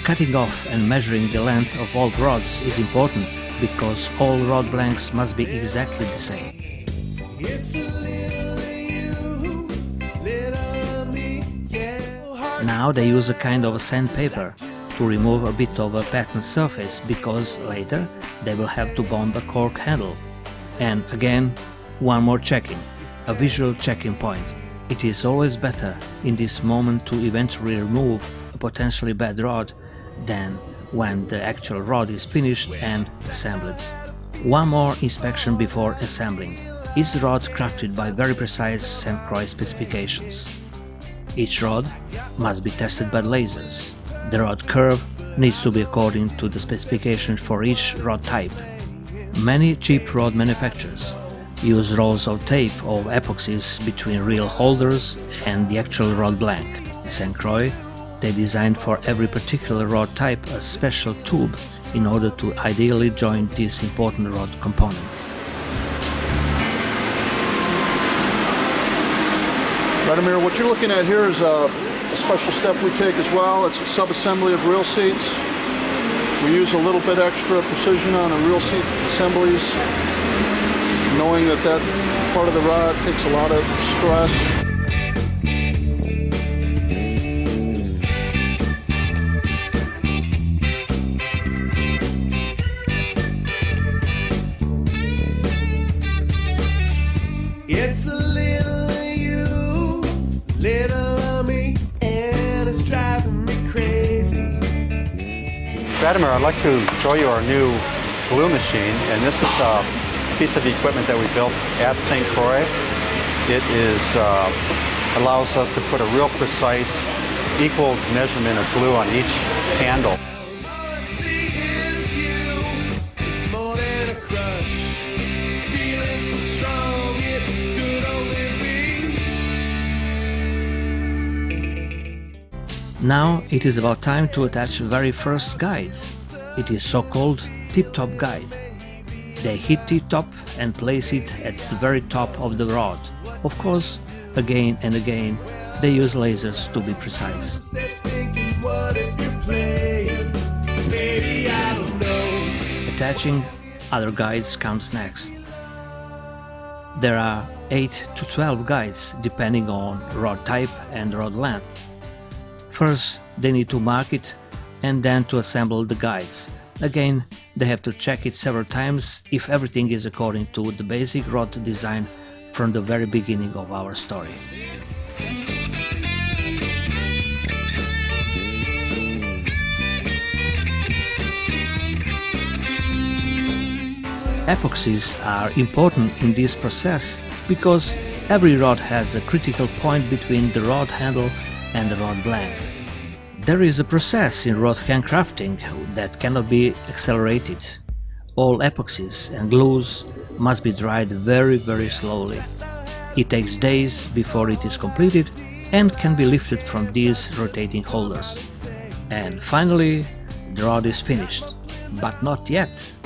Cutting off and measuring the length of all rods is important because all rod lengths must be exactly the same. Now they use a kind of sandpaper to remove a bit of a patterned surface because later they will have to bond a cork handle. And again, one more checking, a visual checking point. It is always better in this moment to eventually remove a potentially bad rod than when the actual rod is finished and assembled. One more inspection before assembling. Is the rod crafted by very precise St Croix specifications? Each rod must be tested by lasers. The rod curve needs to be according to the specifications for each rod type. Many cheap rod manufacturers use rolls of tape or epoxies between real holders and the actual rod blank. In St Croix, they designed for every particular rod type a special tube in order to ideally join these important rod components. RADOMIR, what you're looking at here is a special step we take as well. It's a sub-assembly of reel seats. We use a little bit extra precision on the reel seat assemblies, knowing that that part of the rod takes a lot of stress. It's a little you, little me, and it's driving me crazy. RADOMIR, I'd like to show you our new glue machine, and this is a piece of equipment that we built at St Croix. It allows us to put a real precise, equal measurement of glue on each handle. Now it is about time to attach the very first guide. It is so-called tip-top guide. They hit tip-top and place it at the very top of the rod. Of course, again and again, they use lasers to be precise. Attaching other guides comes next. There are 8 to 12 guides depending on rod type and rod length. First, they need to mark it and then to assemble the guides. Again, they have to check it several times if everything is according to the basic rod design from the very beginning of our story. Epoxies are important in this process because every rod has a critical point between the rod handle and the rod blank. There is a process in rod handcrafting that cannot be accelerated. All epoxies and glues must be dried very slowly. It takes days before it is completed and can be lifted from these rotating holders. And finally, the rod is finished, but not yet.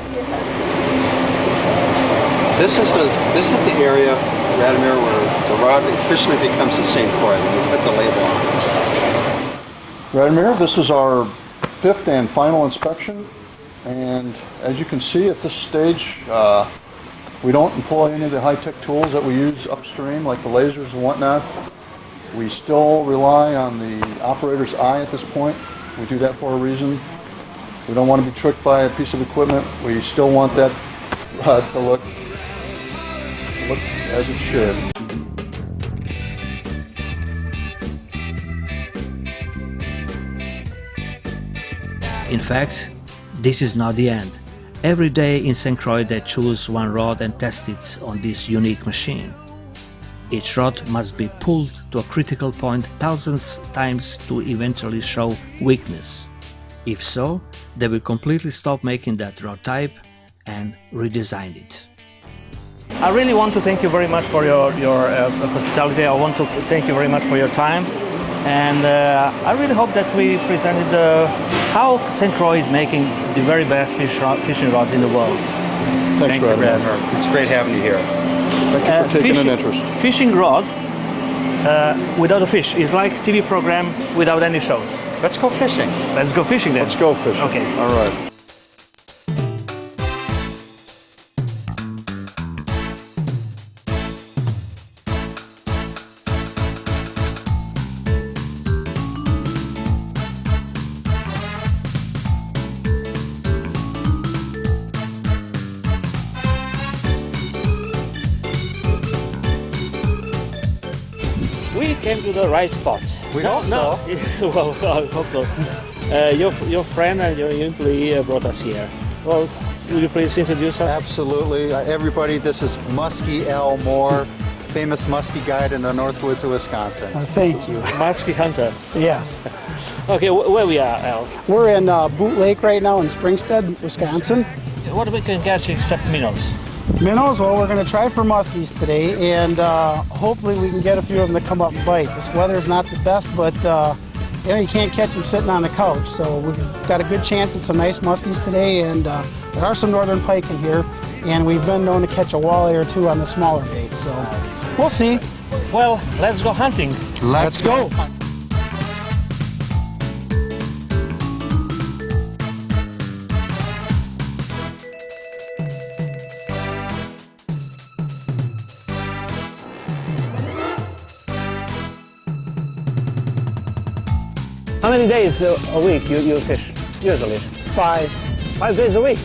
This is the area, RADOMIR, where the rod officially becomes a St Croix when we put the label on. RADOMIR, this is our 5th and final inspection, and as you can see at this stage, we don't employ any of the high-tech tools that we use upstream like the lasers and whatnot. We still rely on the operator's eye at this point. We do that for a reason. We don't want to be tricked by a piece of equipment. We still want that rod to look as it should. In fact, this is not the end. Every day in St Croix they choose one rod and test it on this unique machine. Each rod must be pulled to a critical point thousands of times to eventually show weakness. If so, they will completely stop making that rod type and redesign it. I really want to thank you very much for your hospitality. I want to thank you very much for your time. And I really hope that we presented how St Croix is making the very best fishing rods in the world. Thanks, Thank you, RADOMIR. It's great having you here. Thank you for taking an interest. Fishing rod without a fish. It's like TV program without any shows. Let's go fishing. Let's go fishing then. Let's go fishing. Okay. All right. We came to the right spot. We hope so. Well, I hope so. Your friend and your employee brought us here. Well, will you please introduce us? Absolutely. Everybody, this is Muskie L. Moore, famous muskie guide in the North Woods of Wisconsin. Thank you. Muskie hunter. Yes. Okay, where we are, Al? We're in Boot Lake right now in Springstead, Wisconsin. What we can catch except minnows? Minnows, well, we're going to try for muskies today, and hopefully we can get a few of them to come up and bite. This weather's not the best, but you know, you can't catch them sitting on the couch, so we've got a good chance at some nice muskies today, and there are some northern pike in here, and we've been known to catch a walleye or two on the smaller baits, so we'll see. Well, let's go hunting. Let's go. How many days a week you fish, usually? 5. 5 days a week.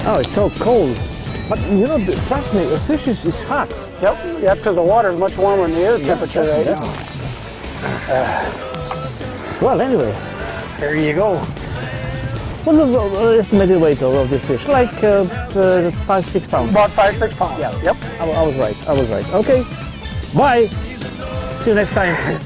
Oh, it's so cold. But you know, trust me, the fish is hot. Yep, that's because the water is much warmer than the air temperature right now. Well, anyway, There you go. what's the estimated weight of this fish? Like 5-6 pounds. About 5-6 pounds. Yeah. Yep. I was right. Okay. Bye. See you next time.